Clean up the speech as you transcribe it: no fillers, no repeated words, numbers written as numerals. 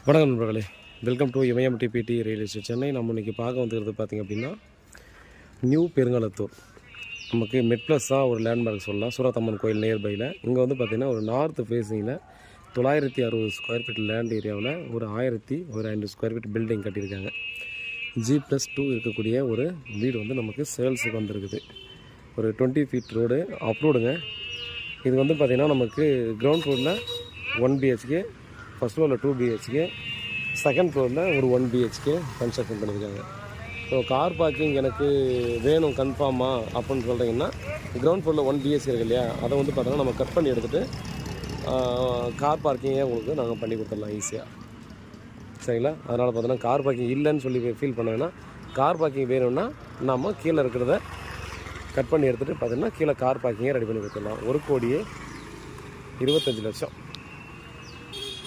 வணக்கம் நண்பர்களே, welcome to இமயம்டிபிடி ரியல் எஸ்டேட் சென்னை. நம்ம இன்றைக்கி பார்க்க வந்துக்கிறது பார்த்திங்க அப்படின்னா நியூ பெருங்கலத்தூர். நமக்கு மெட்ப்ளஸ் தான் ஒரு லேண்ட்மார்க் சொல்லலாம். சூரத்தம்மன் கோயில் நியர்பையில். இங்கே வந்து பார்த்திங்கன்னா ஒரு நார்த் ஃபேஸிங்கில் 960 ஸ்கொயர் ஃபீட் லேண்ட் ஏரியாவில் ஒரு 1500 ஸ்கொயர் ஃபீட் பில்டிங் கட்டியிருக்காங்க. G+2 இருக்கக்கூடிய ஒரு வீடு வந்து நமக்கு சேல்ஸுக்கு வந்துருக்குது. ஒரு 20 ஃபீட் ரோடு அப்ரோடுங்க. இது வந்து பார்த்திங்கன்னா நமக்கு கிரவுண்ட் ஃப்ளோரில் 1 BHK, ஃபஸ்ட் ஃப்ளோரில் 2 BHK, செகண்ட் ஃப்ளோரில் ஒரு 1 BHK கன்ஸ்ட்ரக்ஷன் பண்ணியிருக்காங்க. ஸோ கார் பார்க்கிங் எனக்கு வேணும் கன்ஃபார்மா அப்படின்னு சொல்கிறீங்கன்னா, கிரவுண்ட் ஃப்ளோரில் 1 BHK இருக்கு இல்லையா, அதை வந்து பார்த்தோன்னா நம்ம கட் பண்ணி எடுத்துகிட்டு கார் பார்க்கிங்கே உங்களுக்கு நாங்கள் பண்ணி கொடுத்துடலாம் ஈஸியாக. சரிங்களா? அதனால் பார்த்தோன்னா கார் பார்க்கிங் இல்லைன்னு சொல்லி ஃபீல் பண்ணுவேன்னா, கார் பார்க்கிங் வேணும்னா நம்ம கீழே இருக்கிறத கட் பண்ணி எடுத்துகிட்டு பார்த்தீங்கன்னா கீழே கார் பார்க்கிங்கே ரெடி பண்ணி கொடுத்துடலாம். 1,25,00,000